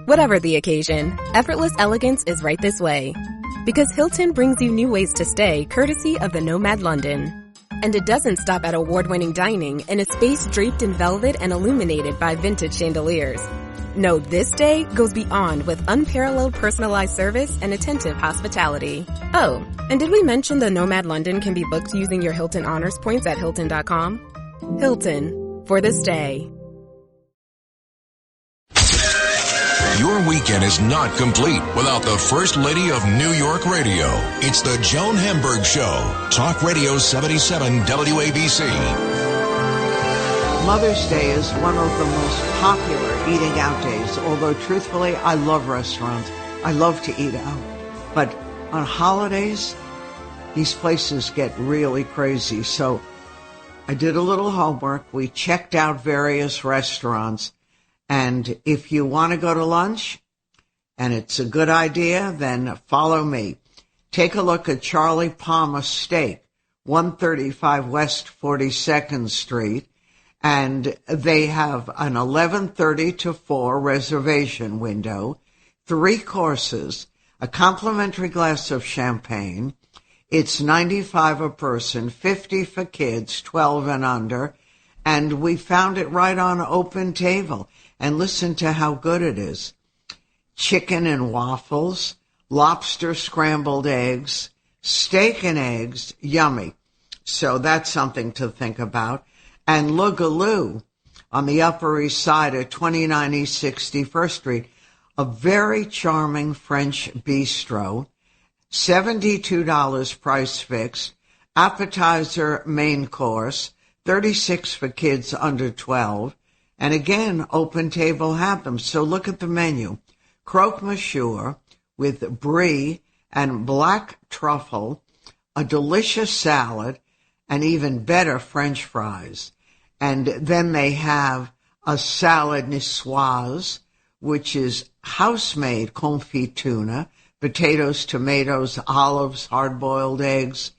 Whatever the occasion, effortless elegance is right this way. Because Hilton brings you new ways to stay courtesy of the Nomad London. And it doesn't stop at award-winning dining in a space draped in velvet and illuminated by vintage chandeliers. No, this day goes beyond with unparalleled personalized service and attentive hospitality. Oh, and did we mention the Nomad London can be booked using your Hilton Honors points at Hilton.com? Hilton, for this day. Your weekend is not complete without the First Lady of New York Radio. It's the Joan Hamburg Show. Talk Radio 77 WABC. Mother's Day is one of the most popular eating out days, although truthfully, I love restaurants. I love to eat out. But on holidays, these places get really crazy. So I did a little homework. We checked out various restaurants. And if you want to go to lunch, and it's a good idea, then follow me. Take a look at Charlie Palmer Steak, 135 West 42nd Street, and they have an 11:30 to 4 reservation window, 3 courses, a complimentary glass of champagne. It's $95 a person, $50 for kids, 12 and under, and we found it right on Open Table. And listen to how good it is. Chicken and waffles, lobster scrambled eggs, steak and eggs, yummy. So that's something to think about. And Loogaloo on the Upper East Side at 29 East 61st Street, a very charming French bistro, $72 price fixed, appetizer main course, $36 for kids under 12. And again, Open Table have them. So look at the menu. Croque monsieur with brie and black truffle, a delicious salad, and even better French fries. And then they have a salad niçoise, which is house-made confit tuna, potatoes, tomatoes, olives, hard-boiled eggs,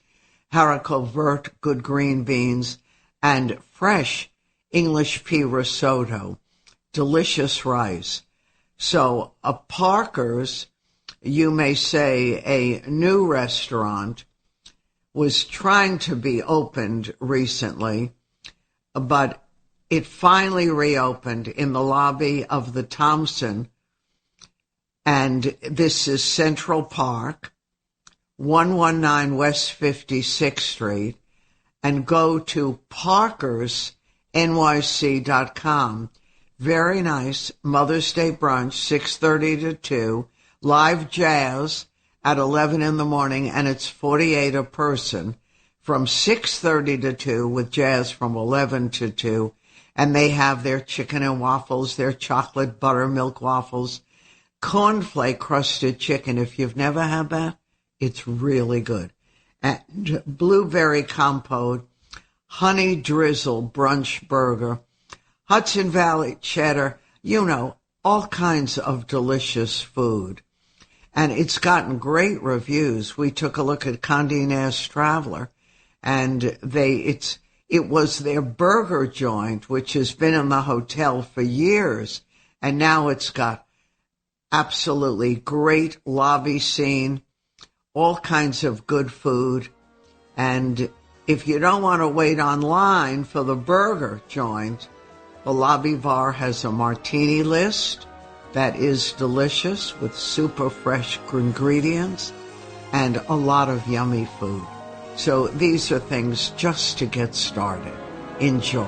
haricot vert, good green beans, and fresh English pea risotto, delicious rice. So a Parker's, you may say a new restaurant, was trying to be opened recently, but it finally reopened in the lobby of the Thompson, and this is Central Park, 119 West 56th Street, and go to parkersnyc.com. Very nice Mother's Day brunch, 6:30 to 2, live jazz at 11 in the morning, and it's $48 a person from 6:30 to 2 with jazz from 11 to 2. And they have their chicken and waffles, their chocolate buttermilk waffles, cornflake crusted chicken. If you've never had that, it's really good. And blueberry compote, honey drizzle brunch burger, Hudson Valley cheddar, all kinds of delicious food. And it's gotten great reviews. We took a look at Condé Nast Traveler, and it was their burger joint, which has been in the hotel for years, and now it's got absolutely great lobby scene, all kinds of good food. And if you don't want to wait online for the burger joint, the lobby bar has a martini list that is delicious with super fresh ingredients and a lot of yummy food. So these are things just to get started. Enjoy.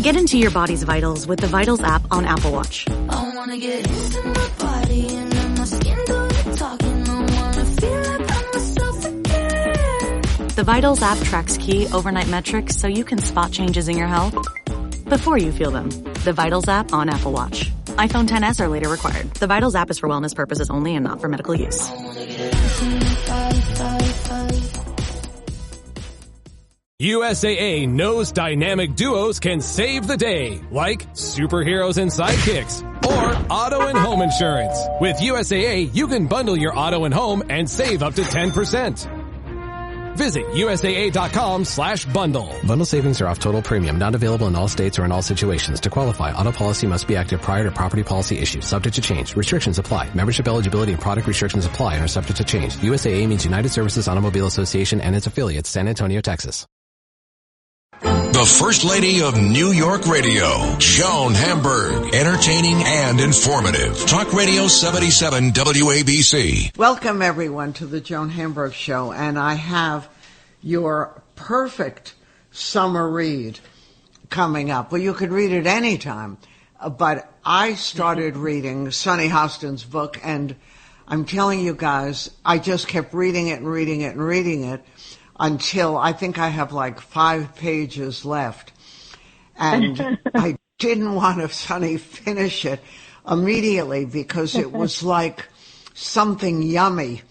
Get into your body's vitals with the Vitals app on Apple Watch. I wanna get into my body and let my skin do the talking. I wanna feel like I'm myself again. The Vitals app tracks key overnight metrics so you can spot changes in your health before you feel them. The Vitals app on Apple Watch. iPhone XS or later required. The Vitals app is for wellness purposes only and not for medical use. USAA knows dynamic duos can save the day, like superheroes and sidekicks, or auto and home insurance. With USAA, you can bundle your auto and home and save up to 10%. Visit USAA.com/bundle. Bundle savings are off total premium, not available in all states or in all situations. To qualify, auto policy must be active prior to property policy issue, subject to change. Restrictions apply. Membership eligibility and product restrictions apply and are subject to change. USAA means United Services Automobile Association and its affiliates, San Antonio, Texas. The First Lady of New York Radio, Joan Hamburg. Entertaining and informative. Talk Radio 77 WABC. Welcome, everyone, to the Joan Hamburg Show, and I have your perfect summer read coming up. Well, you could read it anytime, but I started reading Sonny Hostin's book, and I'm telling you guys, I just kept reading it and reading it and reading it until I think I have like 5 pages left. And I didn't want to Sonny finish it immediately because it was like something yummy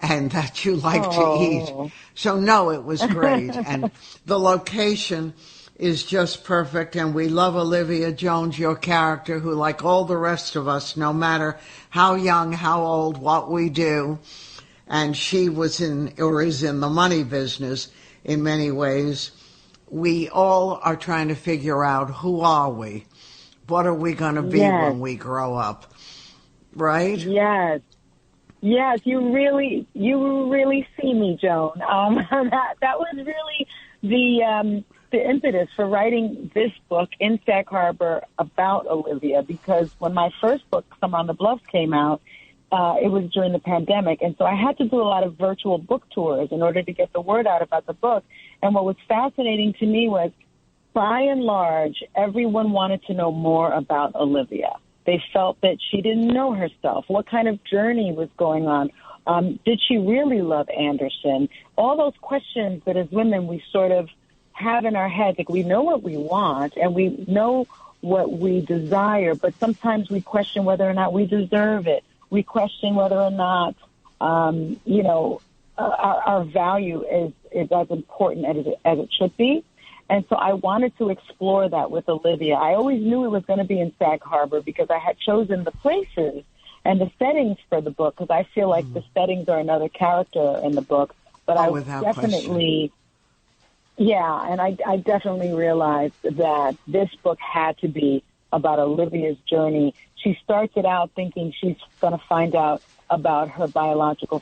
and that you like to eat. So no, it was great. And the location is just perfect. And we love Olivia Jones, your character, who, like all the rest of us, no matter how young, how old, what we do, and she was in, or is in, the money business in many ways. We all are trying to figure out, who are we? What are we going to be when we grow up? Right? Yes. Yes, you really see me, Joan. That was really the impetus for writing this book in Sag Harbor about Olivia, because when my first book, Summer on the Bluffs, came out, it was during the pandemic, and so I had to do a lot of virtual book tours in order to get the word out about the book. And what was fascinating to me was, by and large, everyone wanted to know more about Olivia. They felt that she didn't know herself. What kind of journey was going on? Did she really love Anderson? All those questions that as women we sort of have in our heads. Like, we know what we want and we know what we desire, but sometimes we question whether or not we deserve it. We question whether or not, our value is as important as it should be. And so I wanted to explore that with Olivia. I always knew it was going to be in Sag Harbor because I had chosen the places and the settings for the book, because I feel like the settings are another character in the book. But I definitely, and I definitely realized that this book had to be about Olivia's journey. She starts it out thinking she's going to find out about her biological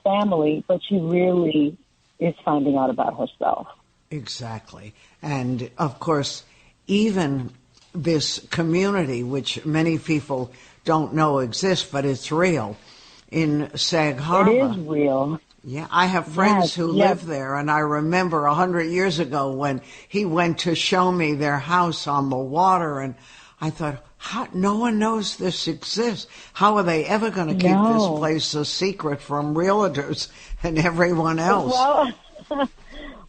family, but she really is finding out about herself. Exactly. And, of course, even this community, which many people don't know exists, but it's real, in Sag Harbor. It is real. Yeah, I have friends who live there, and I remember 100 years ago when he went to show me their house on the water, and I thought, no one knows this exists. How are they ever going to keep this place a secret from realtors and everyone else? Well,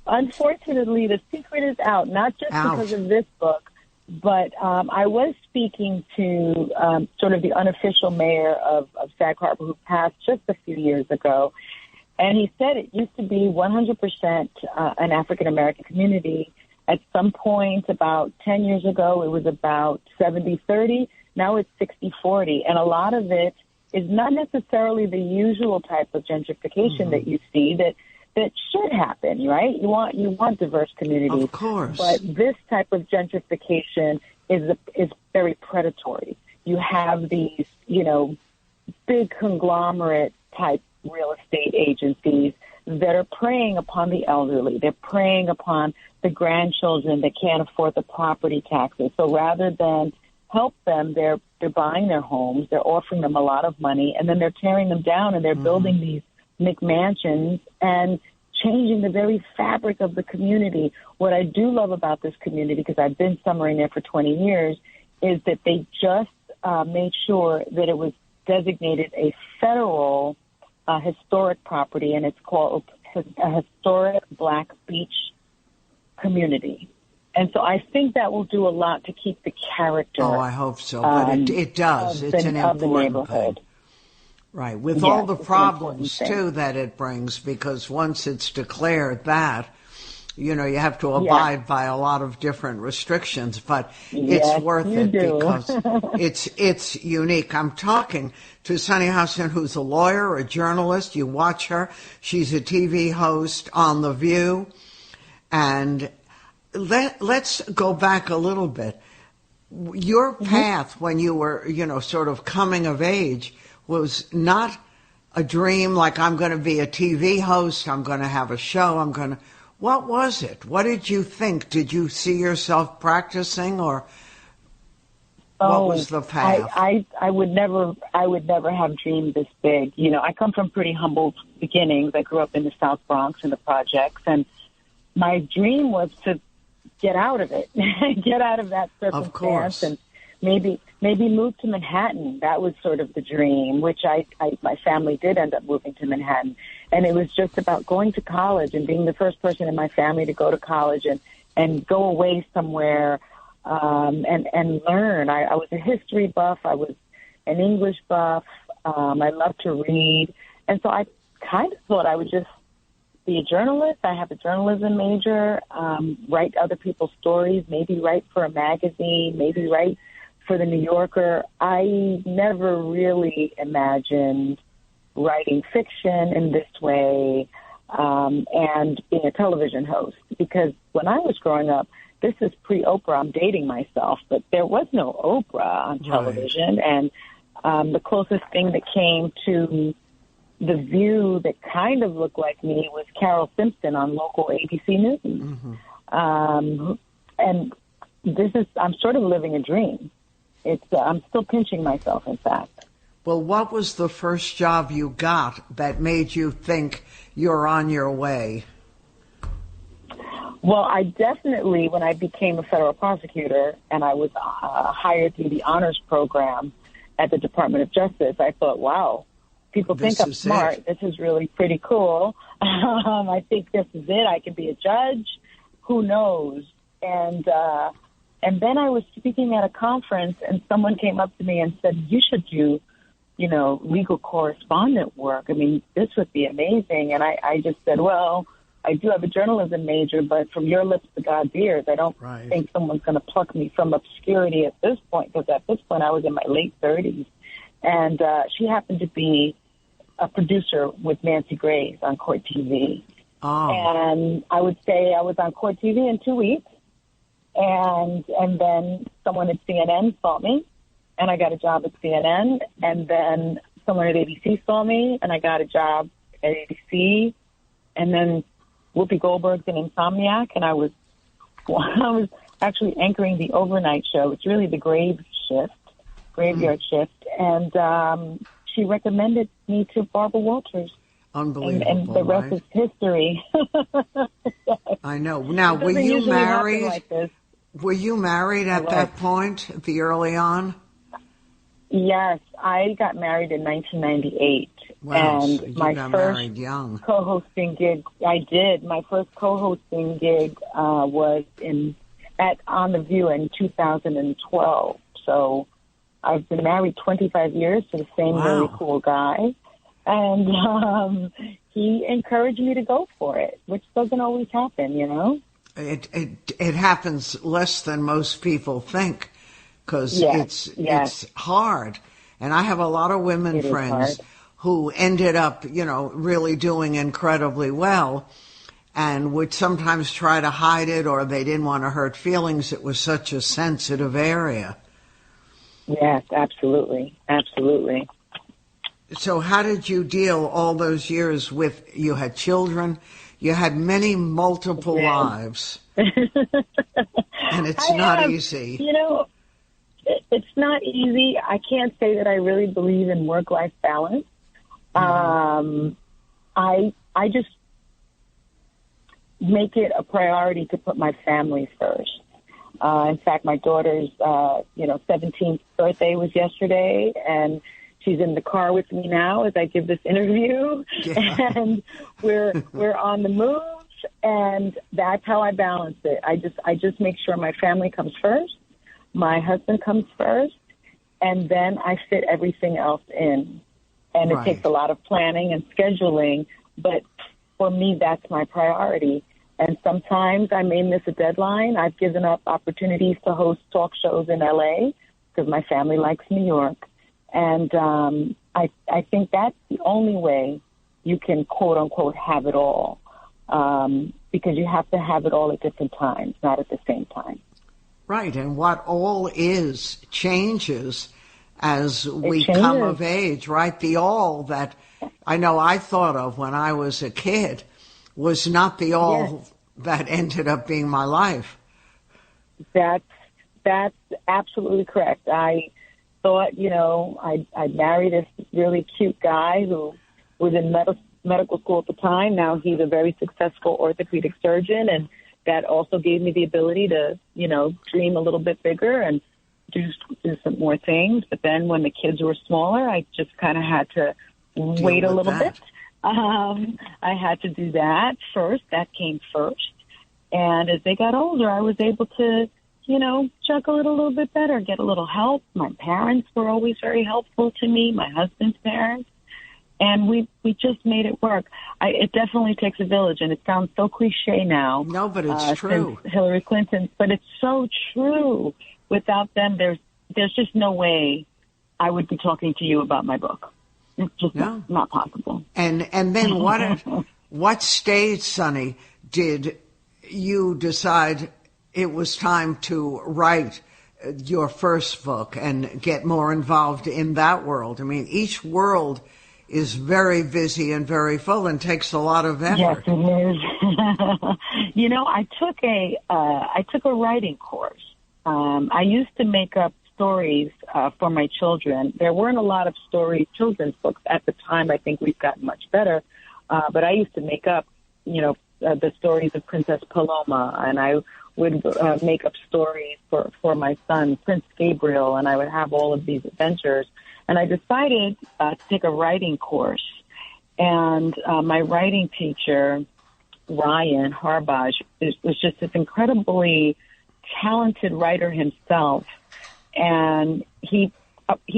unfortunately, the secret is out, not just because of this book, but I was speaking to sort of the unofficial mayor of Sag Harbor, who passed just a few years ago, and he said it used to be 100% an African-American community. At some point, about 10 years ago, it was about 70-30. Now it's 60-40. And a lot of it is not necessarily the usual type of gentrification that you see that should happen, right? You want diverse communities. Of course. But this type of gentrification is very predatory. You have these, big conglomerate type real estate agencies that are preying upon the elderly. They're preying upon the grandchildren that can't afford the property taxes. So rather than help them, they're buying their homes, they're offering them a lot of money, and then they're tearing them down and they're building these McMansions and changing the very fabric of the community. What I do love about this community, because I've been summering there for 20 years, is that they just made sure that it was designated a federal historic property, and it's called a historic Black Beach community. And so I think that will do a lot to keep the character. Oh, I hope so. But it does. It's an important thing. Right. With all the problems, too, that it brings, because once it's declared that, You know, you have to abide by a lot of different restrictions, but Yes, it's worth you it do. because it's unique. I'm talking to Sunny Hostin, who's a lawyer, a journalist. You watch her. She's a TV host on The View. And let's go back a little bit. Your path when you were, you know, sort of coming of age was not a dream like I'm going to be a TV host, I'm going to have a show, What was it? What did you think? Did you see yourself practicing, or what was the path? I would never have dreamed this big. You know, I come from pretty humble beginnings. I grew up in the South Bronx in the projects, and my dream was to get out of it, get out of that circumstance, of course. And maybe move to Manhattan. That was sort of the dream, which my family did end up moving to Manhattan. And it was just about going to college and being the first person in my family to go to college and go away somewhere and learn. I was a history buff. I was an English buff. I loved to read. And so I kind of thought I would just be a journalist. I have a journalism major, write other people's stories, maybe write for a magazine, maybe write for the New Yorker. I never really imagined writing fiction in this way and being a television host, because when I was growing up, this is pre-Oprah, I'm dating myself, but there was no Oprah on television. Right. And the closest thing that came to The View that kind of looked like me was Carol Simpson on local ABC News. Mm-hmm. And I'm sort of living a dream. I'm still pinching myself, in fact. Well, what was the first job you got that made you think you're on your way? Well, I definitely, when I became a federal prosecutor and I was hired through the honors program at the Department of Justice, I thought, wow, people think I'm smart. This is really pretty cool. I think this is it. I can be a judge. Who knows? And then I was speaking at a conference, and someone came up to me and said, you should do, legal correspondent work. I mean, this would be amazing. And I just said, well, I do have a journalism major, but from your lips to God's ears, I don't think someone's going to pluck me from obscurity at this point, because at this point I was in my late 30s. And she happened to be a producer with Nancy Grace on Court TV. Oh. And I would say I was on Court TV in 2 weeks. And then someone at CNN saw me, and I got a job at CNN. And then someone at ABC saw me, and I got a job at ABC. And then Whoopi Goldberg's an Insomniac, and I was actually anchoring the overnight show. It's really the graveyard shift. And she recommended me to Barbara Walters. Unbelievable. And the rest is history. I know. Now, were you married? Like this. Were you married at that point, early on? Yes, I got married in 1998. Wow, and so you my got first married young. Co-hosting gig, I did. My first co-hosting gig was on The View in 2012. So I've been married 25 years to the same really cool guy. And he encouraged me to go for it, which doesn't always happen, It happens less than most people think, because it's hard. And I have a lot of women friends who ended up, really doing incredibly well, and would sometimes try to hide it, or they didn't want to hurt feelings. It was such a sensitive area. Yes, absolutely. Absolutely. So how did you deal all those years with, you had children, you had multiple lives, and it's not easy. It's not easy. I can't say that I really believe in work-life balance. I just make it a priority to put my family first. In fact, my daughter's 17th birthday was yesterday, and she's in the car with me now as I give this interview, and we're on the move, and that's how I balance it. I just make sure my family comes first, my husband comes first, and then I fit everything else in. And it takes a lot of planning and scheduling, but for me, that's my priority. And sometimes I may miss a deadline. I've given up opportunities to host talk shows in L.A. because my family likes New York. And I think that's the only way you can, quote unquote, have it all, because you have to have it all at different times, not at the same time. Right, and what all is changes as we come of age, right? The all that I know I thought of when I was a kid was not the all that ended up being my life. That's absolutely correct. I thought, I'd married this really cute guy who was in medical school at the time. Now he's a very successful orthopedic surgeon, and that also gave me the ability to, dream a little bit bigger and do some more things. But then when the kids were smaller, I just kind of had to wait a little bit. I had to do that first. That came first. And as they got older, I was able to, juggle it a little bit better, get a little help. My parents were always very helpful to me, my husband's parents. And we just made it work. It definitely takes a village, and it sounds so cliche now. No, but it's true. Since Hillary Clinton, but it's so true. Without them, there's just no way I would be talking to you about my book. It's just not possible. And then what stage, Sonny, did you decide it was time to write your first book and get more involved in that world? I mean, each world is very busy and very full and takes a lot of effort. Yes, it is. I took a writing course. I used to make up stories for my children. There weren't a lot of children's books at the time. I think we've gotten much better. But I used to make up, the stories of Princess Paloma, and I would make up stories for my son, Prince Gabriel, and I would have all of these adventures. And I decided to take a writing course. And my writing teacher, Ryan Harbaj, was just this incredibly talented writer himself. And he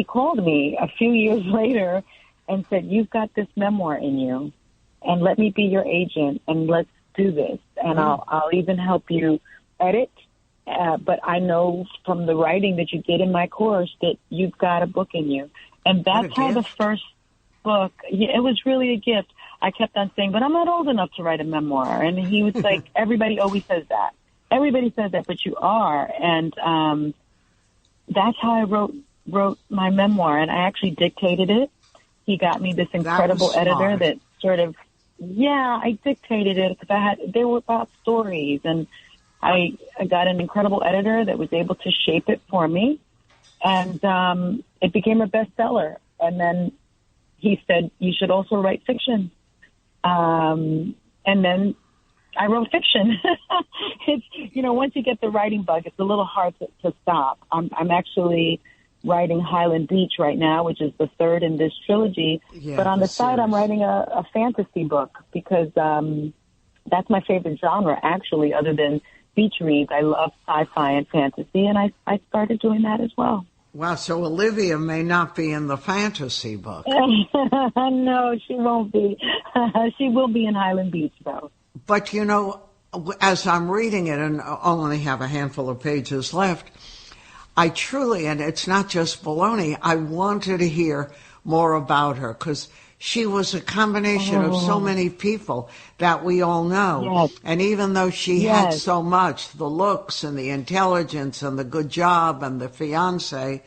called me a few years later and said, "You've got this memoir in you, and let me be your agent, and let's do this. And I'll even help you edit. But I know from the writing that you did in my course that you've got a book in you." And that's how the first book, it was really a gift. I kept on saying, "But I'm not old enough to write a memoir." And he was like, "Everybody always says that. Everybody says that, but you are." And that's how I wrote my memoir. And I actually dictated it. He got me this incredible editor that sort of, I dictated it because they were about stories. And I got an incredible editor that was able to shape it for me. And it became a bestseller. And then he said, "You should also write fiction." And then I wrote fiction. It's, once you get the writing bug, it's a little hard to stop. I'm actually writing Highland Beach right now, which is the third in this trilogy. Yeah, but on the side, I'm writing a fantasy book because that's my favorite genre, actually, other than beach reads. I love sci-fi and fantasy, and I started doing that as well. Wow, so Olivia may not be in the fantasy book. No, she won't be. She will be in Highland Beach, though. But, as I'm reading it and only have a handful of pages left, I truly, and it's not just baloney, I wanted to hear more about her because she was a combination of so many people that we all know. Yes. And even though she had so much, the looks and the intelligence and the good job and the fiance,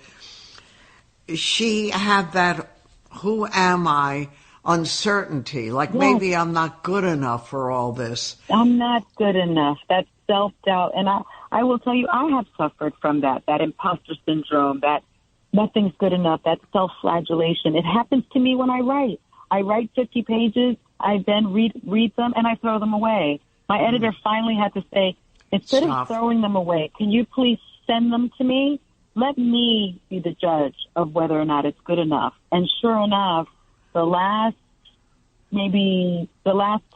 she had that who am I uncertainty, like maybe I'm not good enough for all this. I'm not good enough. That's self-doubt. And I will tell you, I have suffered from that imposter syndrome, that nothing's good enough, that self-flagellation. It happens to me when I write. I write 50 pages, I then read them, and I throw them away. My editor finally had to say, instead of throwing them away, can you please send them to me? Let me be the judge of whether or not it's good enough. And sure enough, the last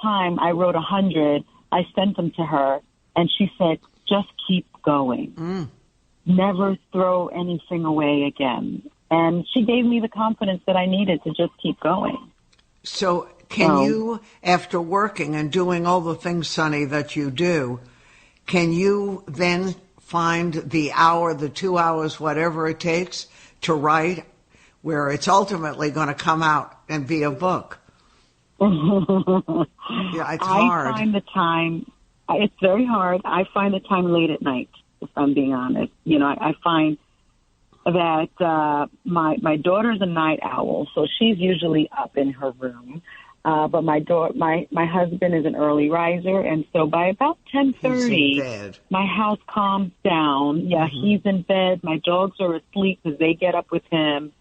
time I wrote 100, I sent them to her, and she said, just keep going. Never throw anything away again. And she gave me the confidence that I needed to just keep going. So Can you, after working and doing all the things, Sonny, that you do, can you then find the hour, the 2 hours, whatever it takes to write, where it's ultimately going to come out and be a book? Yeah, it's hard. I find the time, it's very hard. I find the time late at night, if I'm being honest. I find that my daughter's a night owl, so she's usually up in her room. But my husband is an early riser, and so by about 10:30, my house calms down. Yeah, he's in bed. My dogs are asleep because they get up with him.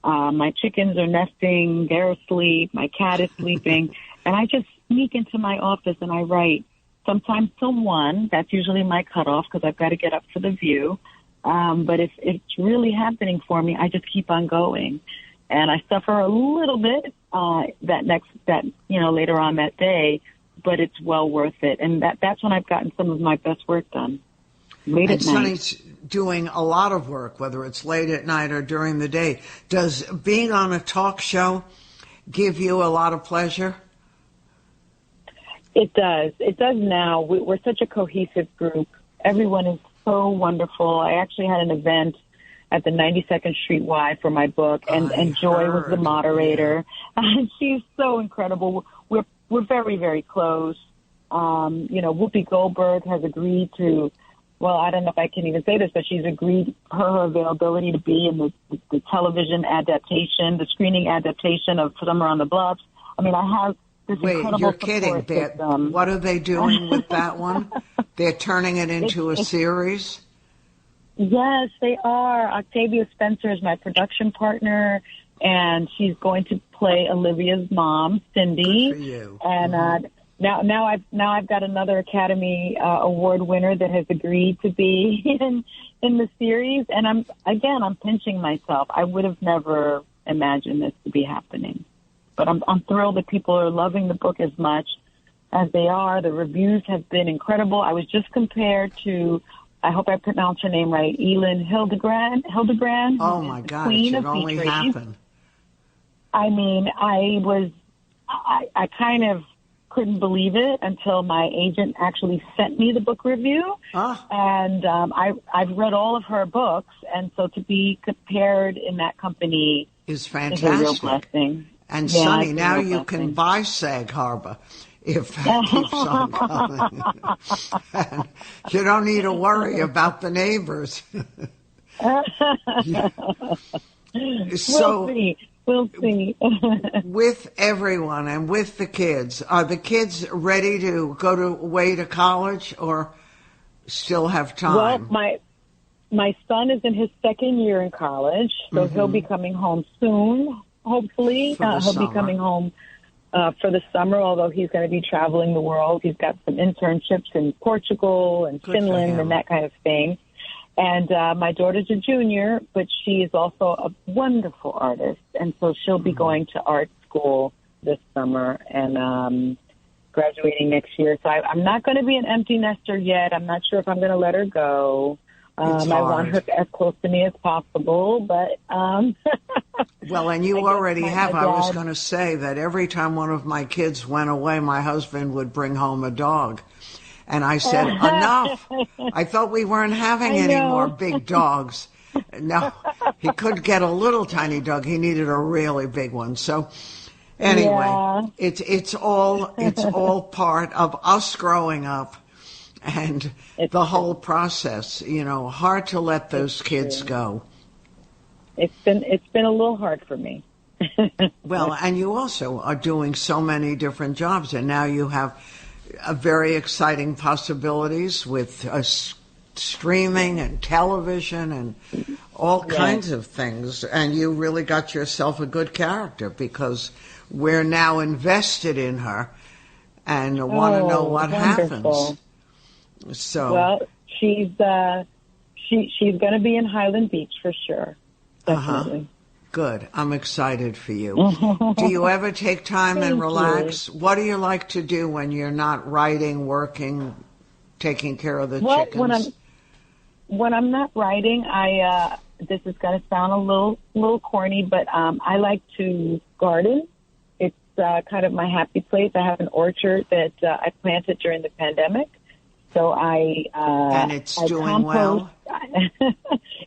My chickens are nesting. They're asleep. My cat is sleeping. And I just sneak into my office and I write. Sometimes till 1. That's usually my cutoff because I've got to get up for the View. But if it's really happening for me, I just keep on going. And I suffer a little bit later on that day, but it's well worth it. And that's when I've gotten some of my best work done. Late at night. Sonny's doing a lot of work, whether it's late at night or during the day. Does being on a talk show give you a lot of pleasure? It does. It does now. We're such a cohesive group. Everyone is so wonderful. I actually had an event at the 92nd Street Y for my book, and Joy was the moderator. And she's so incredible. We're very, very close. Whoopi Goldberg has agreed to, well, I don't know if I can even say this, but she's agreed her availability to be in the television adaptation, the screening adaptation of Summer on the Bluffs. I mean, I have this incredible you're kidding. What are they doing with that one? They're turning it into a series? Yes, they are. Octavia Spencer is my production partner, and she's going to play Olivia's mom, Cindy. Good for you. And now I've got another Academy Award winner that has agreed to be in the series. And I'm pinching myself. I would have never imagined this to be happening, but I'm thrilled that people are loving the book as much as they are. The reviews have been incredible. I was just compared to, I hope I pronounced her name right, Elin Hildebrand. Oh my God, it should only happen. I mean, I kind of couldn't believe it until my agent actually sent me the book review. And I've read all of her books, and so to be compared in that company is fantastic. Is a real blessing. And Sonny, now you can buy Sag Harbor if that keeps on coming. You don't need to worry about the neighbors. We'll see. With everyone and with the kids, are the kids ready to go away to college or still have time? Well, my son is in his second year in college, so he'll be coming home soon, hopefully. He'll be coming home for the summer, although he's going to be traveling the world. He's got some internships in Portugal and Finland and that kind of thing. And my daughter's a junior, but she is also a wonderful artist, and so she'll be going to art school this summer and graduating next year. So I'm not going to be an empty nester yet. I'm not sure if I'm going to let her go. I want her as close to me as possible, but... Well, and you already have. I was going to say that every time one of my kids went away, my husband would bring home a dog. And I said, enough. I thought we weren't having any more big dogs. No, he could get a little tiny dog. He needed a really big one. So anyway, it's all part of us growing up and the whole process. Hard to let those kids go. It's been a little hard for me. Well, and you also are doing so many different jobs, and now you have very exciting possibilities with streaming and television and all kinds of things. And you really got yourself a good character because we're now invested in her and want to know what happens. So, well, she's going to be in Highland Beach for sure. Definitely. Good. I'm excited for you. Do you ever take time and relax? What do you like to do when you're not writing, working, taking care of the chickens? When I'm not writing, this is going to sound a little corny, but I like to garden. It's kind of my happy place. I have an orchard that I planted during the pandemic. So and it's doing compost. well?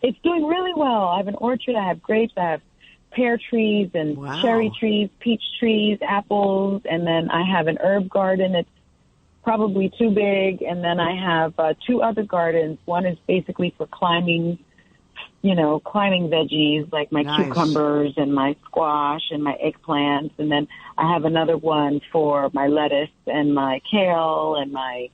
It's doing really well. I have an orchard. I have grapes. I have pear trees and cherry trees, peach trees, apples. And then I have an herb garden. It's probably too big. And then I have 2 other gardens. One is basically for climbing veggies like my cucumbers and my squash and my eggplants. And then I have another one for my lettuce and my kale and my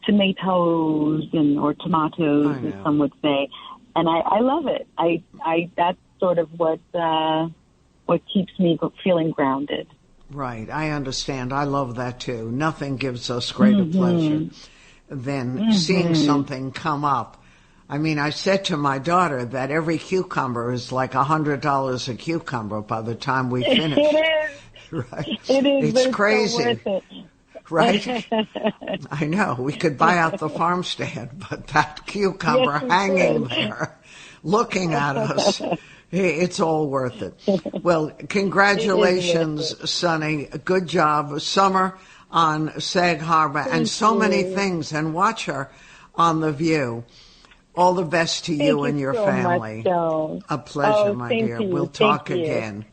tomatoes or tomatoes, as some would say. And I love it. That's sort of what keeps me feeling grounded. Right. I understand. I love that too. Nothing gives us greater pleasure than seeing something come up. I mean, I said to my daughter that every cucumber is like $100 a cucumber by the time we finish. It is. Right. It is. It's crazy. So worth it. Right? I know. We could buy out the farm stand, but that cucumber hanging there, looking at us, it's all worth it. Well, congratulations, Sonny. Good job. Summer on Sag Harbor and so many things. And watch her on The View. All the best to you and your family. Much, a pleasure, my dear. We'll talk again.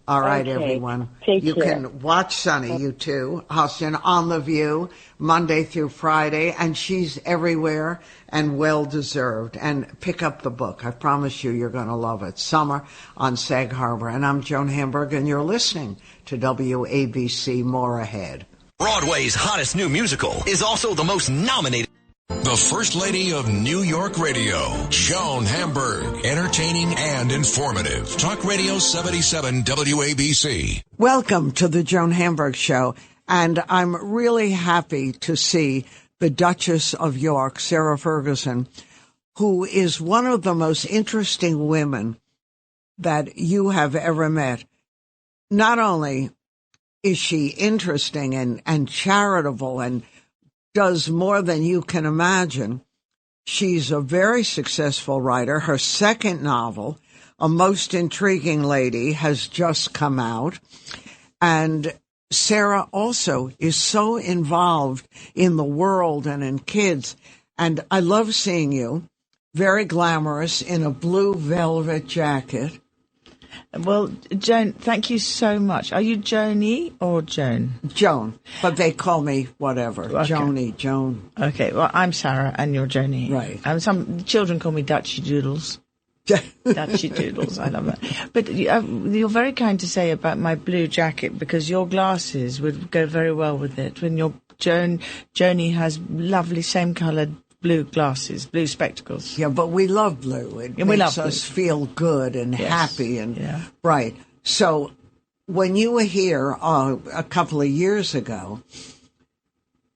All right, everyone. You can watch Sunny, you too, Austin, on The View, Monday through Friday, and she's everywhere and well-deserved. And pick up the book. I promise you, you're going to love it. Summer on Sag Harbor. And I'm Joan Hamburg, and you're listening to WABC. More ahead. Broadway's hottest new musical is also the most nominated. The First Lady of New York Radio, Joan Hamburg. Entertaining and informative. Talk Radio 77 WABC. Welcome to the Joan Hamburg Show. And I'm really happy to see the Duchess of York, Sarah Ferguson, who is one of the most interesting women that you have ever met. Not only is she interesting and charitable and does more than you can imagine. She's a very successful writer. Her second novel, A Most Intriguing Lady, has just come out. And Sarah also is so involved in the world and in kids. And I love seeing you, very glamorous, in a blue velvet jacket. Well, Joan, thank you so much. Are you Joni or Joan? Joan, but they call me whatever. Okay. Joni, Joan. Okay, well, I'm Sarah and you're Joni. Right. Some children call me Dutchy Doodles. Dutchy Doodles, I love that. But you're very kind to say about my blue jacket because your glasses would go very well with it. When your Joni has lovely same-coloured blue glasses, blue spectacles. Yeah, but we love blue. It makes us feel good and happy. And right. So when you were here a couple of years ago,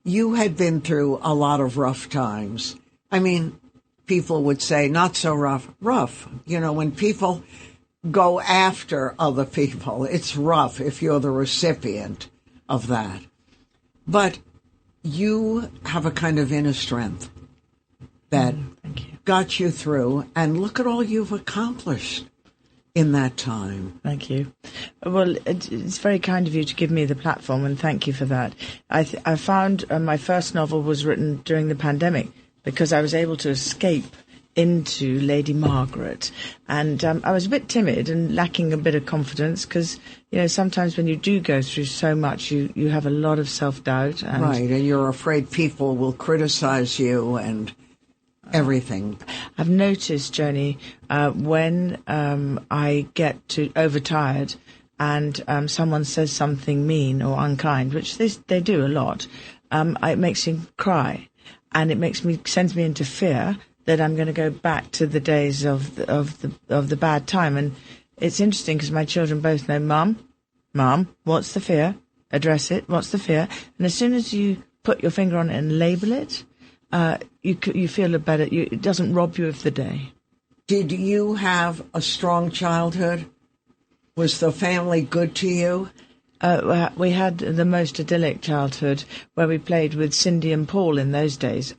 you had been through a lot of rough times. I mean, people would say not so rough. You know, when people go after other people, it's rough if you're the recipient of that. But you have a kind of inner strength that got you through, and look at all you've accomplished in that time. Thank you. Well, it's very kind of you to give me the platform, and thank you for that. I found my first novel was written during the pandemic because I was able to escape into Lady Margaret, and I was a bit timid and lacking a bit of confidence because, you know, sometimes when you do go through so much, you have a lot of self-doubt. Right, and you're afraid people will criticize you and everything. I've noticed, Joni, when I get overtired and someone says something mean or unkind, which they do a lot, it makes me cry, and it sends me into fear that I'm going to go back to the days of the bad time. And it's interesting because my children both know, Mum, what's the fear? Address it. What's the fear? And as soon as you put your finger on it and label it, you feel better. It doesn't rob you of the day. Did you have a strong childhood? Was the family good to you? We had the most idyllic childhood where we played with Cindy and Paul in those days.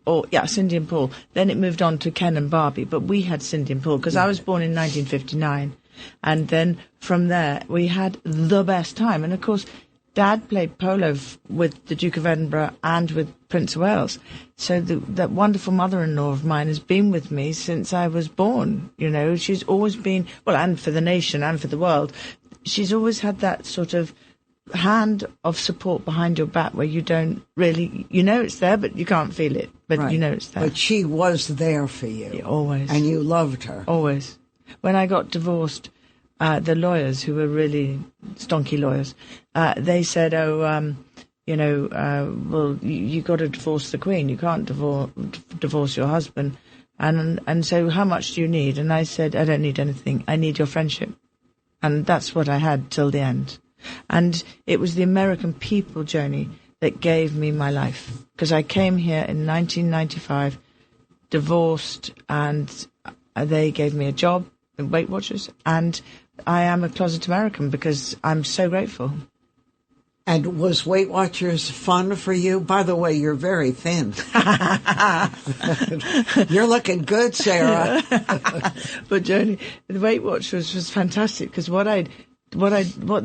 Cindy and Paul. Then it moved on to Ken and Barbie, but we had Cindy and Paul because I was born in 1959. And then from there, we had the best time. And of course, Dad played polo with the Duke of Edinburgh and with Prince of Wales. So that wonderful mother-in-law of mine has been with me since I was born. You know, she's always been, well, and for the nation and for the world, she's always had that sort of hand of support behind your back where you don't really, you know it's there, but you can't feel it. But Right. you know it's there. But she was there for you. Yeah, always. And you loved her. Always. When I got divorced, the lawyers, who were really stonky lawyers, they said, well, you got to divorce the Queen. You can't divorce your husband. And so how much do you need? And I said, I don't need anything. I need your friendship. And that's what I had till the end. And it was the American people, Joni, that gave me my life. Because I came here in 1995, divorced, and they gave me a job in Weight Watchers. And I am a closet American because I'm so grateful. And was Weight Watchers fun for you? By the way, you're very thin. You're looking good, Sarah. But Joni, the Weight Watchers was fantastic because what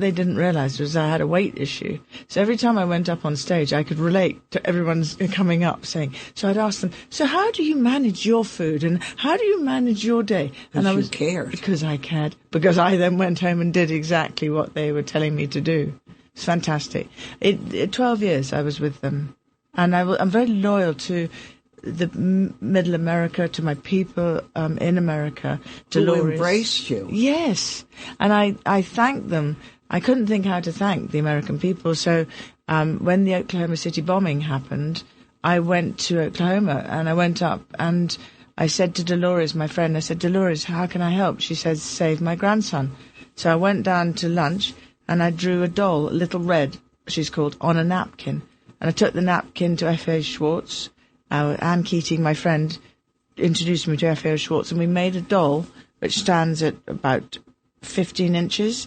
they didn't realize was I had a weight issue. So every time I went up on stage, I could relate to everyone's coming up saying, so I'd ask them, so how do you manage your food and how do you manage your day? And I was cared. Because I cared. Because I then went home and did exactly what they were telling me to do. It's fantastic. 12 years I was with them. And I'm very loyal to the Middle America, to my people in America, to Who Laurie's. embraced you. Yes. And I thank them. I couldn't think how to thank the American people. So when the Oklahoma City bombing happened, I went to Oklahoma and I went up and I said to Dolores, my friend, I said, Dolores, how can I help? She says, save my grandson. So I went down to lunch and I drew a doll, Little Red, she's called, on a napkin. And I took the napkin to F.A. Schwartz. Anne Keating, my friend, introduced me to F.A. Schwartz, and we made a doll which stands at about 15 inches.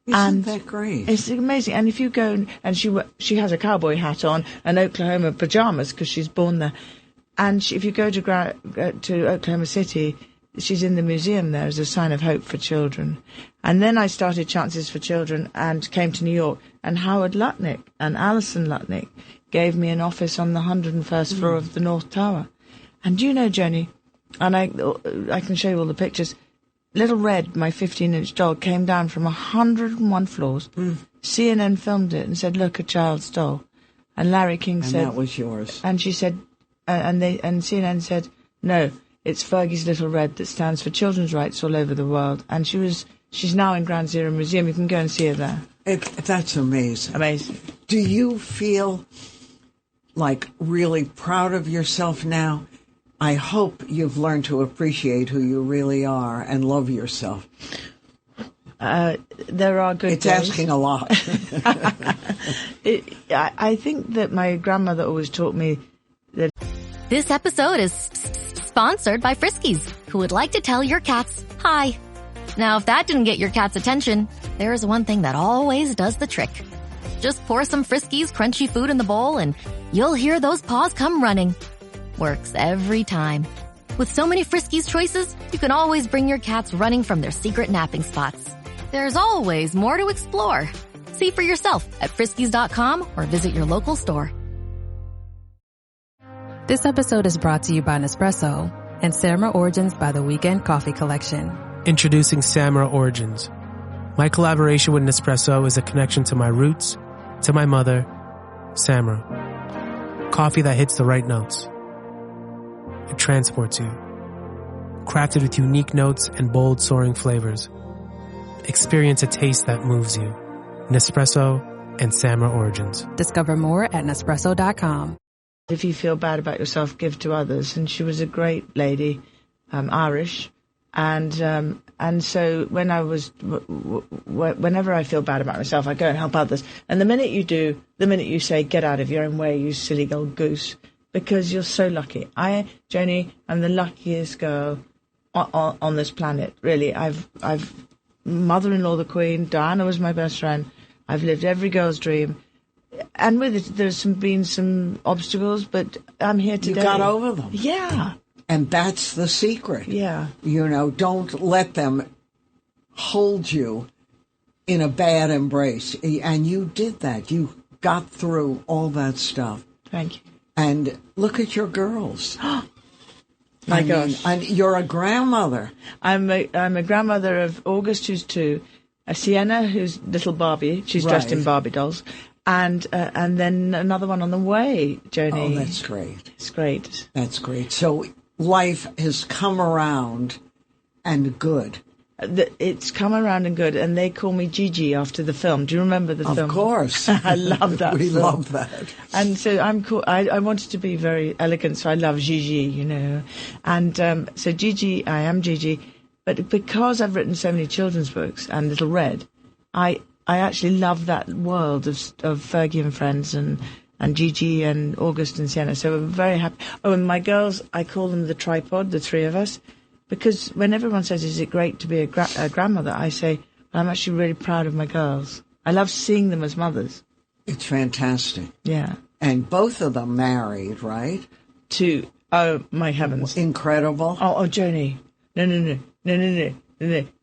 Isn't that great? It's amazing. And if you go, and she has a cowboy hat on and Oklahoma pajamas because she's born there. And if you go to Oklahoma City, she's in the museum there as a sign of hope for children. And then I started Chances for Children and came to New York. And Howard Lutnick and Alison Lutnick gave me an office on the 101st floor of the North Tower. And do you know, Joni, and I can show you all the pictures, Little Red, my 15-inch doll, came down from 101 floors. CNN filmed it and said, look, a child's doll. And Larry King said... And that was yours. And she said, and CNN said, no, it's Fergie's Little Red that stands for children's rights all over the world. And she's now in Ground Zero Museum. You can go and see her there. That's amazing. Amazing. Do you feel like really proud of yourself now? I hope you've learned to appreciate who you really are and love yourself. There are good It's days. asking a lot. I think that my grandmother always taught me that... This episode is sponsored by Friskies, who would like to tell your cats hi. Now, if that didn't get your cat's attention, there is one thing that always does the trick. Just pour some Friskies crunchy food in the bowl and you'll hear those paws come running. Works every time. With so many Friskies choices, you can always bring your cats running from their secret napping spots. There's always more to explore. See for yourself at Friskies.com or visit your local store. This episode is brought to you by Nespresso and Samra Origins by the Weekend Coffee Collection. Introducing Samra Origins. My collaboration with Nespresso is a connection to my roots, to my mother, Samra. Coffee that hits the right notes. It transports you. Crafted with unique notes and bold soaring flavors. Experience a taste that moves you. Nespresso and Samra Origins. Discover more at Nespresso.com. If you feel bad about yourself, give to others. And she was a great lady, Irish. And so whenever I feel bad about myself, I go and help others. And the minute you say, get out of your own way, you silly old goose, because you're so lucky. Joni, I'm the luckiest girl on this planet, really. I've mother-in-law, the Queen, Diana was my best friend. I've lived every girl's dream. And with it, there's been some obstacles, but I'm here today. You got over them. Yeah. And that's the secret. Yeah. Don't let them hold you in a bad embrace. And you did that. You got through all that stuff. Thank you. And look at your girls. My gosh. And you're a grandmother. I'm a grandmother of August, who's 2, a Sienna, who's little Barbie. She's dressed in Barbie dolls. And then another one on the way, Joni. Oh, that's great. It's great. That's great. So life has come around and good. It's come around and good, and they call me Gigi after the film. Do you remember the film? Of course. I love that We film. love that. And so I'm cool. I wanted to be very elegant, so I love Gigi, you know. And so Gigi, I am Gigi. But because I've written so many children's books and Little Red, I actually love that world of Fergie and Friends and Gigi and August and Sienna. So I'm very happy. Oh, and my girls, I call them the tripod, the three of us. Because when everyone says, is it great to be a grandmother, I say, well, I'm actually really proud of my girls. I love seeing them as mothers. It's fantastic. Yeah. And both of them married, right? Oh, my heavens. Incredible. Oh, Joni. No.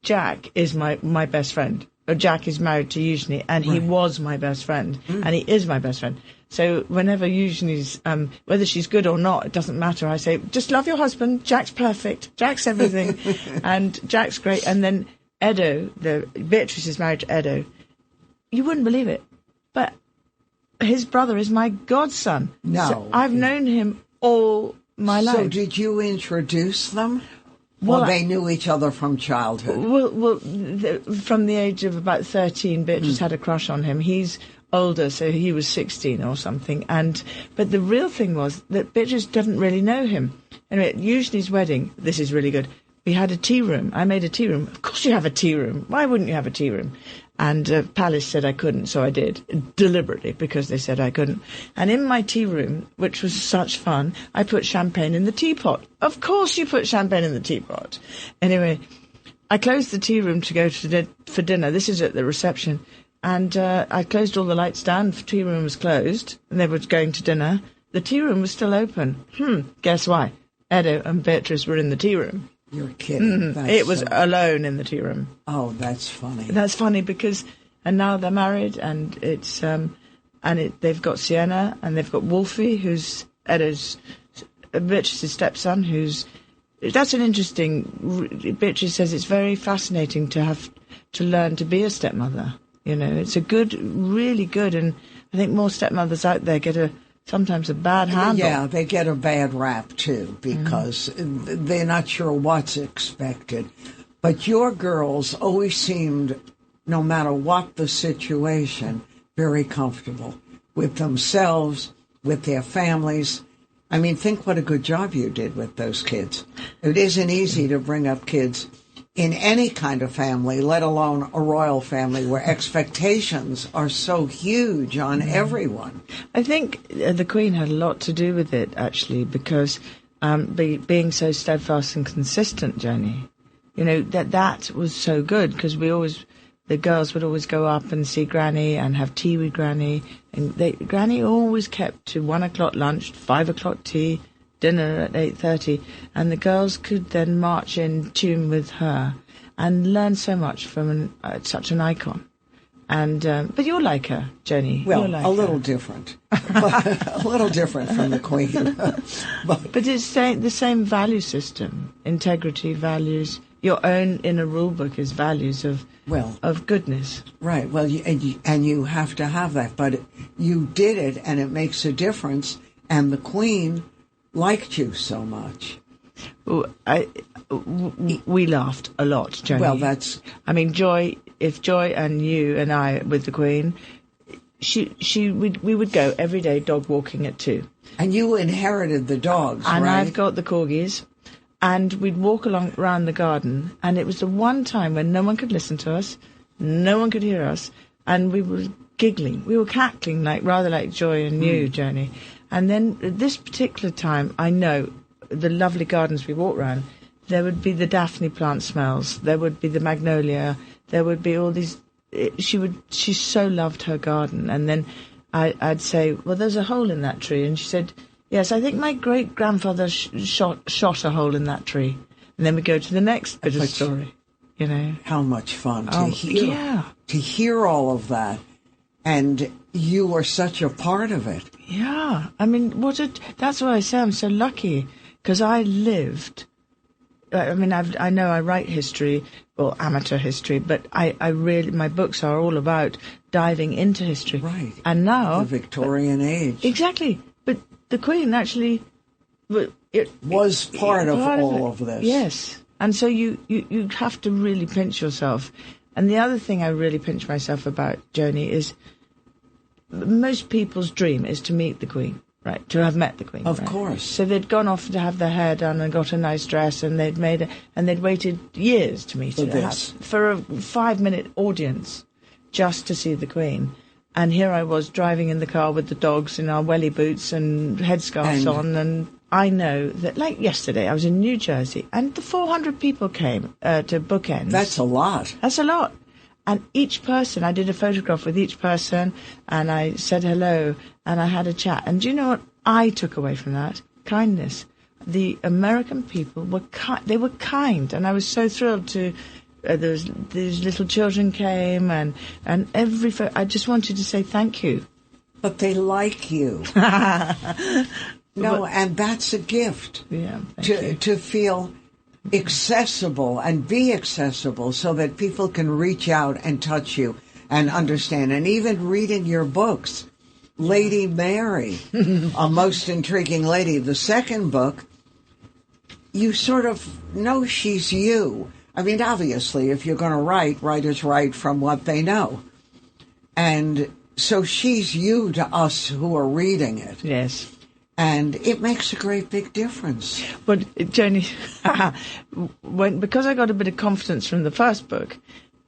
Jack is my best friend. Jack is married to Eugenie, and he was my best friend, and he is my best friend. So whenever Eugenie's, whether she's good or not, it doesn't matter. I say, just love your husband. Jack's perfect. Jack's everything. And Jack's great. And then Edo, Beatrice is married to Edo. You wouldn't believe it, but his brother is my godson. No. So I've known him all my life. So did you introduce them? Well, they knew each other from childhood. Well, from the age of about 13, Beatrice had a crush on him. He's older, so he was 16 or something. But the real thing was that Beatrice didn't really know him. Anyway, at Eugenie's wedding, this is really good, we had a tea room. I made a tea room. Of course you have a tea room. Why wouldn't you have a tea room? And Palace said I couldn't, so I did, deliberately, because they said I couldn't. And in my tea room, which was such fun, I put champagne in the teapot. Of course you put champagne in the teapot. Anyway, I closed the tea room to go for dinner. This is at the reception. And I closed all the lights down. The tea room was closed, and they were going to dinner. The tea room was still open. Guess why? Edo and Beatrice were in the tea room. You're kidding. It was alone in the tea room. Oh, that's funny. That's funny because, and now they're married, and it's they've got Sienna, and they've got Wolfie, who's Beatrice's stepson. That's an interesting. Beatrice says it's very fascinating to have to learn to be a stepmother. You know, it's really good, and I think more stepmothers out there get sometimes a bad handle. Yeah, they get a bad rap, too, because they're not sure what's expected. But your girls always seemed, no matter what the situation, very comfortable with themselves, with their families. I mean, think what a good job you did with those kids. It isn't easy to bring up kids in any kind of family, let alone a royal family, where expectations are so huge on everyone. I think the Queen had a lot to do with it, actually, because being so steadfast and consistent, Joni, you know, that was so good, because the girls would always go up and see Granny and have tea with Granny, and Granny always kept to 1 o'clock lunch, 5 o'clock tea, dinner at 8:30, and the girls could then march in tune with her and learn so much from such an icon. And but you're like her, Jenny. Well, like a little different, a little different from the Queen. but it's the same value system: integrity, values. Your own inner rule book is values of goodness. Right. Well, and you have to have that, but you did it, and it makes a difference. And the Queen liked you so much. We laughed a lot, Jenny. Well, I mean, Joy. If Joy and you and I with the Queen, we would go every day dog walking at 2. And you inherited the dogs, and right? I've got the corgis. And we'd walk around the garden, and it was the one time when no one could listen to us, no one could hear us, and we were giggling. We were cackling, rather like Joy and you, Joni. And then at this particular time, I know the lovely gardens we walked around, there would be the Daphne plant smells, there would be the magnolia, there would be all these. She so loved her garden. And then I'd say, well, there's a hole in that tree. And she said, yes, I think my great-grandfather shot a hole in that tree. And then we go to the next bit of story. you know. How much fun to hear. Yeah. To hear all of that. And you were such a part of it. Yeah. I mean, that's why I say I'm so lucky, because I lived. I mean, I know I write history, or amateur history, but I really, my books are all about diving into history. Right. And now... The Victorian age. Exactly. But the Queen actually... was part of all of this. Yes. And so you have to really pinch yourself. And the other thing I really pinch myself about, Joni, is most people's dream is to meet the Queen. Right, to have met the Queen. Of right? course. So they'd gone off to have their hair done and got a nice dress, and they'd waited years to meet her. For a 5-minute audience, just to see the Queen. And here I was driving in the car with the dogs in our welly boots and headscarves on, and I know that, like yesterday, I was in New Jersey, and the 400 people came to Bookends. That's a lot. That's a lot. And each person, I did a photograph with each person, and I said hello, and I had a chat. And do you know what I took away from that? Kindness. The American people were they were kind, and I was so thrilled to. These little children came, and I just wanted to say thank you. But they like you. No, and that's a gift. Yeah, to feel accessible and be accessible, so that people can reach out and touch you and understand. And even reading your books, Lady Mary, A Most Intriguing Lady, the second book, you sort of know she's you. I mean, obviously, if you're going to write, writers write from what they know. And so she's you to us who are reading it. Yes. And it makes a great big difference. But, Joni, because I got a bit of confidence from the first book,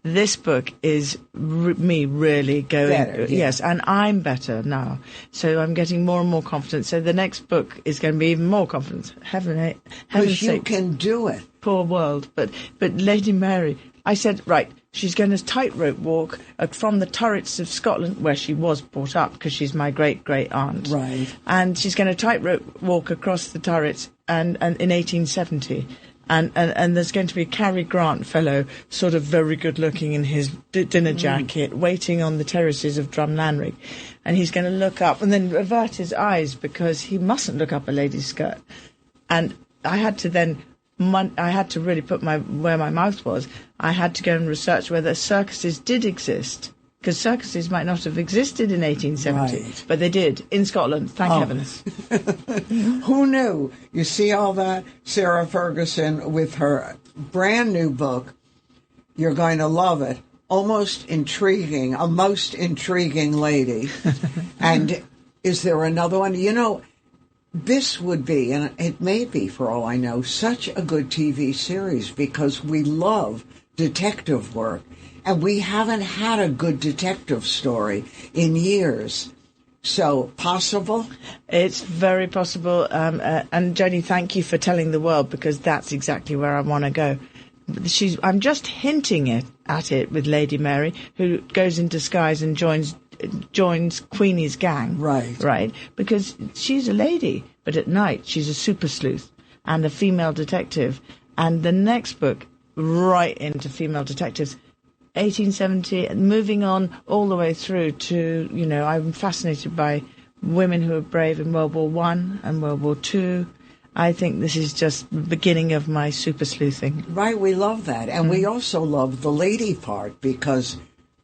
this book is me really going... Better, yeah. Yes, and I'm better now. So I'm getting more and more confidence. So the next book is going to be even more confidence. Heaven's Because you sake. can do it. Poor world. But Lady Mary, I said, right, she's going to tightrope walk from the turrets of Scotland, where she was brought up, because she's my great-great-aunt. Right. And she's going to tightrope walk across the turrets and in 1870. And there's going to be a Cary Grant fellow, sort of very good-looking in his dinner jacket, waiting on the terraces of Drumlanrig. And he's going to look up and then avert his eyes, because he mustn't look up a lady's skirt. And I had to then... I had to really put where my mouth was. I had to go and research whether circuses did exist, because circuses might not have existed in 1870, right. But they did in Scotland. Thank heavens. Who knew? You see all that? Sarah Ferguson with her brand new book. You're going to love it. Almost Intriguing, A Most Intriguing Lady. And is there another one? You know, this would be, and it may be for all I know, such a good TV series, because we love detective work, and we haven't had a good detective story in years. So, possible? It's very possible. And Joni, thank you for telling the world, because that's exactly where I want to go. I'm just hinting at it with Lady Mary, who goes in disguise and joins Queenie's gang. Right. Because she's a lady, but at night she's a super sleuth and a female detective. And the next book, right into female detectives, 1870, moving on all the way through to, I'm fascinated by women who are brave in World War I and World War II. I think this is just the beginning of my super sleuthing. Right, we love that. And we also love the lady part, because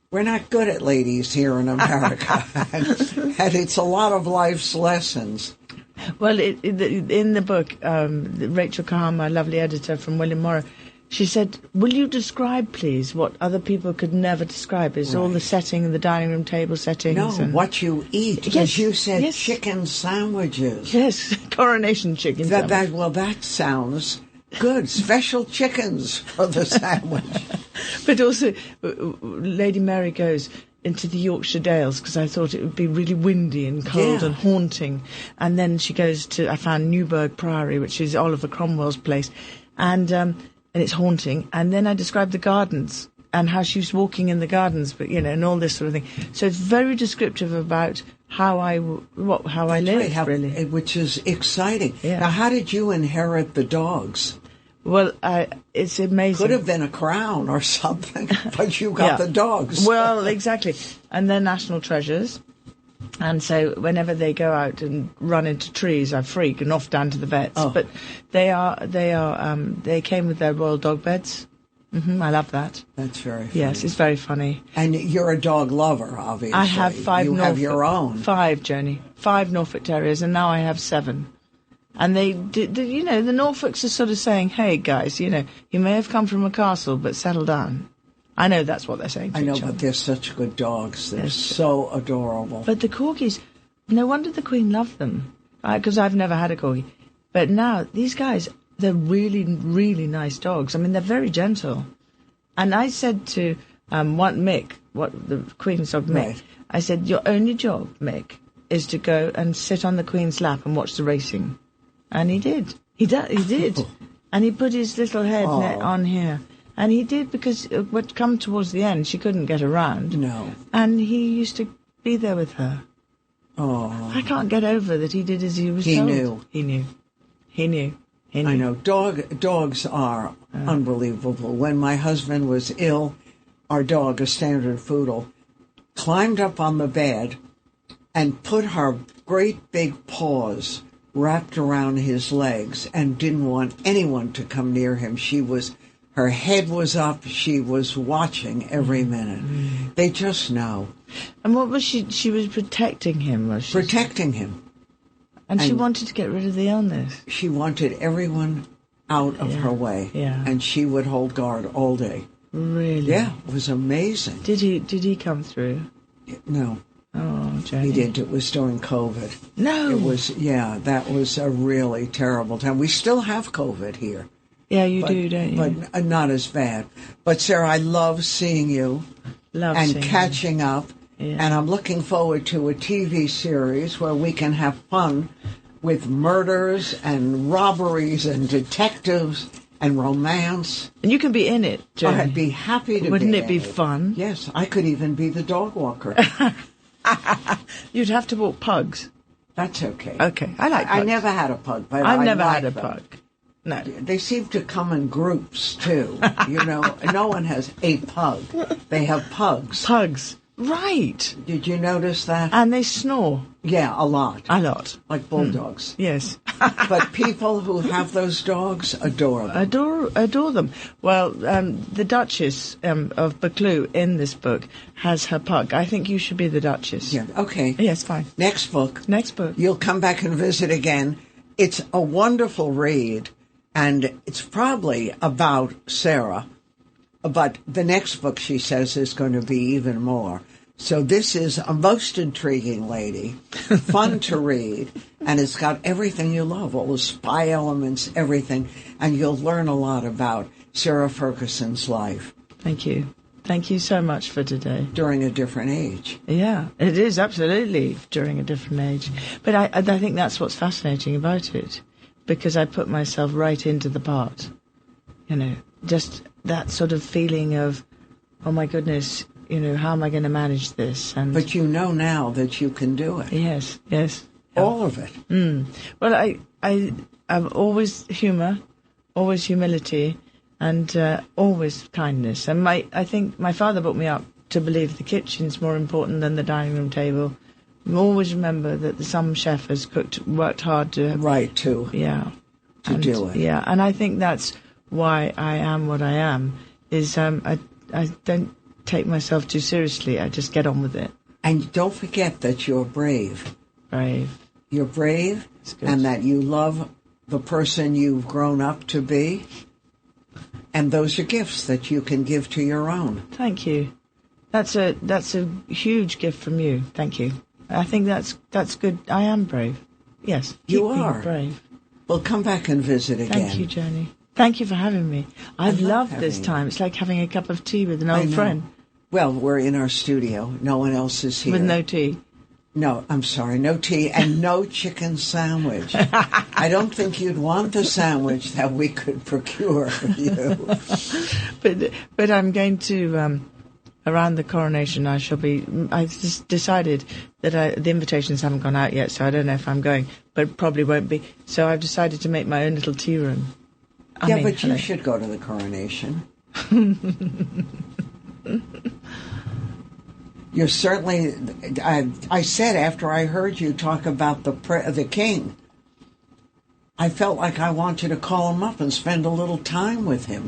we're not good at ladies here in America. and it's a lot of life's lessons. Well, in the book, Rachel Kahan, my lovely editor from William Morrow, she said, will you describe, please, what other people could never describe? Is all the setting, the dining room table settings. No, and what you eat. Yes, you said yes. Chicken sandwiches. Yes, coronation chicken sandwich. That sounds good. Special chickens for the sandwich. But also, Lady Mary goes into the Yorkshire Dales, because I thought it would be really windy and cold and haunting. And then she goes I found Newburgh Priory, which is Oliver Cromwell's place, and it's haunting. And then I described the gardens and how she was walking in the gardens, but and all this sort of thing. So it's very descriptive about how I live, really. Which is exciting. Yeah. Now, how did you inherit the dogs? Well, it's amazing. Could have been a crown or something, but you got the dogs. Well, exactly. And they're national treasures. And so whenever they go out and run into trees, I freak and off down to the vets. Oh. But they came with their royal dog beds. I love that. That's very funny. Yes, it's very funny. And you're a dog lover, obviously. I have 5 You Norfolk. have your own. 5, Joni. 5 Norfolk Terriers, and now I have 7. And the Norfolks are sort of saying, hey, guys, you may have come from a castle, but settle down. I know that's what they're saying to I know, each other. but they're such good dogs. They're so adorable. But the corgis, no wonder the Queen loved them, because I've never had a corgi. But now, these guys, they're really, really nice dogs. I mean, they're very gentle. And I said to Mick, the Queen's dog Mick, Right. I said, your only job, Mick, is to go and sit on the Queen's lap and watch the racing. And he did. He did. And he put his little head on here. And he did, because it would come towards the end, she couldn't get around. No. And he used to be there with her. Oh. I can't get over that he did as he was told. He knew. I know. Dogs are unbelievable. When my husband was ill, our dog, a standard poodle, climbed up on the bed and put her great big paws wrapped around his legs and didn't want anyone to come near him. Her head was up. She was watching every minute. They just know. And what was she? She was protecting him, was she? Protecting him. And she wanted to get rid of the illness. She wanted everyone out of her way. Yeah. And she would hold guard all day. Really? Yeah, it was amazing. Did he come through? No. Oh, Jenny. He didn't. It was during COVID. No. It was, that was a really terrible time. We still have COVID here. Yeah, you do, don't you? But not as bad. But, Sarah, I love seeing you and catching up. Yeah. And I'm looking forward to a TV series where we can have fun with murders and robberies and detectives and romance. And you can be in it, Jenny. I'd be happy to Wouldn't be it be in fun? Yes, I could even be the dog walker. You'd have to walk pugs. That's okay. Okay, I like pugs. I never had a pug, but I've I never like had a them. pug. No. They seem to come in groups, too. No one has a pug. They have pugs. Pugs. Right. Did you notice that? And they snore. Yeah, a lot. A lot. Like bulldogs. Yes. But people who have those dogs adore them. Adore them. Well, the Duchess of Buccleuch in this book has her pug. I think you should be the Duchess. Yeah, okay. Yes, fine. Next book. You'll come back and visit again. It's a wonderful read, and it's probably about Sarah. But the next book, she says, is going to be even more. So this is a most intriguing lady, fun to read, and it's got everything you love, all the spy elements, everything, and you'll learn a lot about Sarah Ferguson's life. Thank you. Thank you so much for today. During a different age. Yeah, it is absolutely during a different age. But I think that's what's fascinating about it, because I put myself right into the part. Just that sort of feeling of, oh my goodness, how am I going to manage this? But you know now that you can do it. Yes. All of it. Well, I'm always humour, always humility, and always kindness. And I think my father brought me up to believe the kitchen's more important than the dining room table. Always remember that some chef has worked hard to... Right, to do it. Yeah, and I think that's why I am what I am, is I don't take myself too seriously. I just get on with it. And don't forget that you're brave. You're brave, and that you love the person you've grown up to be. And those are gifts that you can give to your own. Thank you. That's a huge gift from you. Thank you. I think that's good. I am brave. Yes. You are brave. Well, come back and visit again. Thank you, Joanie. Thank you for having me. I've loved this time. It's like having a cup of tea with an old friend. Well, we're in our studio. No one else is here. With no tea. No, I'm sorry, no tea and no chicken sandwich. I don't think you'd want the sandwich that we could procure for you. But I'm going to, around the coronation, I just decided that the invitations haven't gone out yet, so I don't know if I'm going, but probably won't be. So I've decided to make my own little tea room. But you should go to the coronation. You're certainly. I said after I heard you talk about the king, I felt like I wanted to call him up and spend a little time with him.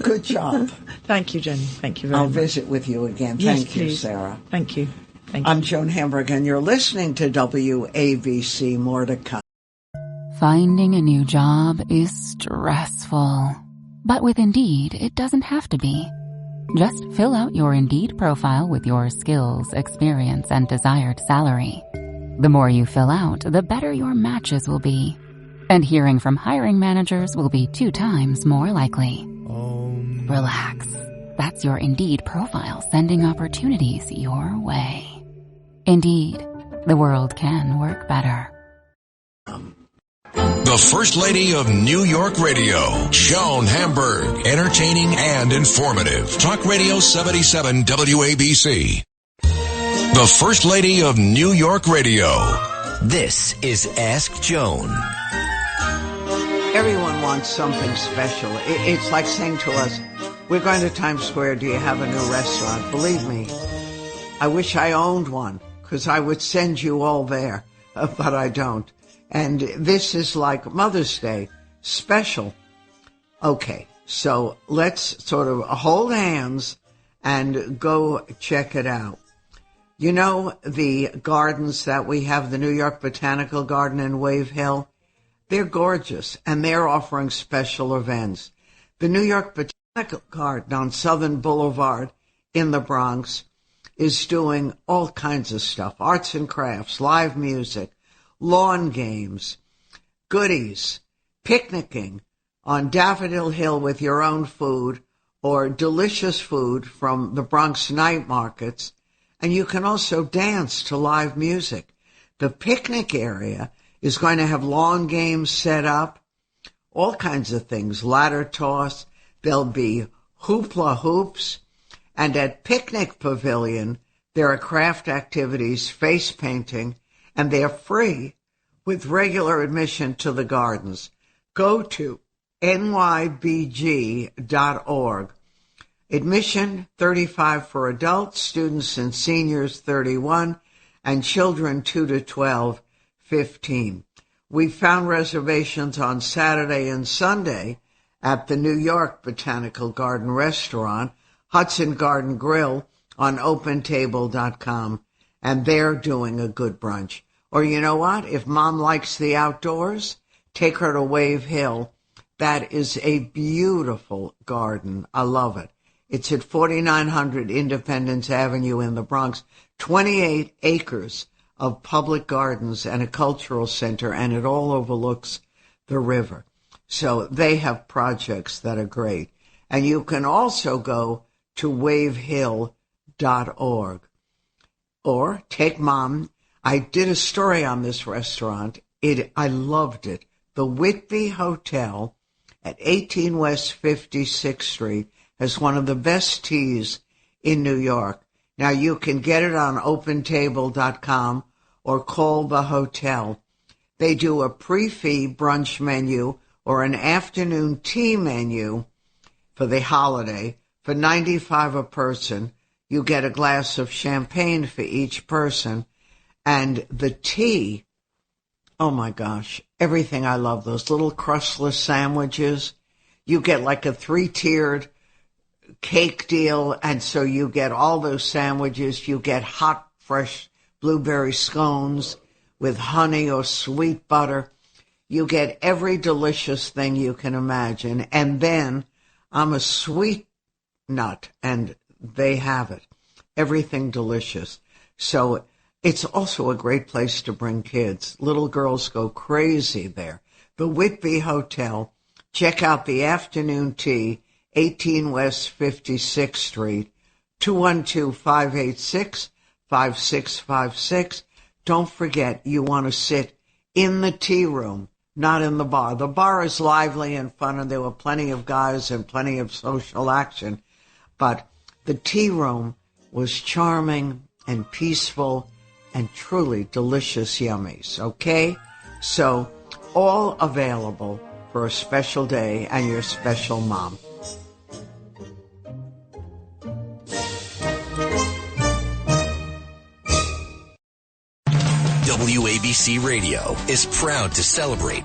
Good job. Thank you, Jenny. Thank you very much. I'll visit with you again. Yes, Thank you, please. Sarah. Thank you. Thank you. I'm Joan Hamburg, and you're listening to WABC. More to come. Finding a new job is stressful. But with Indeed, it doesn't have to be. Just fill out your Indeed profile with your skills, experience, and desired salary. The more you fill out, the better your matches will be. And hearing from hiring managers will be 2 times more likely. Relax. That's your Indeed profile sending opportunities your way. Indeed, the world can work better. The First Lady of New York Radio, Joan Hamburg. Entertaining and informative. Talk Radio 77 WABC. The First Lady of New York Radio. This is Ask Joan. Everyone wants something special. It's like saying to us, we're going to Times Square, do you have a new restaurant? Believe me, I wish I owned one, because I would send you all there, but I don't. And this is like Mother's Day, special. Okay, so let's sort of hold hands and go check it out. You know the gardens that we have, the New York Botanical Garden in Wave Hill? They're gorgeous, and they're offering special events. The New York Botanical Garden on Southern Boulevard in the Bronx is doing all kinds of stuff, arts and crafts, live music, lawn games, goodies, picnicking on Daffodil Hill with your own food or delicious food from the Bronx night markets. And you can also dance to live music. The picnic area is going to have lawn games set up, all kinds of things, ladder toss. There'll be hoopla hoops. And at Picnic Pavilion, there are craft activities, face painting, and they're free with regular admission to the gardens. Go to nybg.org. Admission $35 for adults, students and seniors $31, and children 2 to 12 $15. We found reservations on Saturday and Sunday at the New York Botanical Garden Restaurant, Hudson Garden Grill on OpenTable.com, and they're doing a good brunch. Or you know what? If Mom likes the outdoors, take her to Wave Hill. That is a beautiful garden. I love it. It's at 4900 Independence Avenue in the Bronx. 28 acres of public gardens and a cultural center, and it all overlooks the river. So they have projects that are great. And you can also go to wavehill.org. Or take Mom. I did a story on this restaurant. I loved it. The Whitby Hotel at 18 West 56th Street has one of the best teas in New York. Now, you can get it on OpenTable.com or call the hotel. They do a pre-fee brunch menu or an afternoon tea menu for the holiday for $95 a person. You get a glass of champagne for each person. And the tea, oh my gosh, everything I love. Those little crustless sandwiches. You get like a 3-tiered cake deal, and so you get all those sandwiches. You get hot, fresh blueberry scones with honey or sweet butter. You get every delicious thing you can imagine. And then I'm a sweet nut, and they have it. Everything delicious. So it's also a great place to bring kids. Little girls go crazy there. The Whitby Hotel. Check out the afternoon tea, 18 West 56th Street, 212-586-5656. Don't forget, you want to sit in the tea room, not in the bar. The bar is lively and fun, and there were plenty of guys and plenty of social action. But the tea room was charming and peaceful and truly delicious yummies, okay? So all available for a special day and your special mom. WABC Radio is proud to celebrate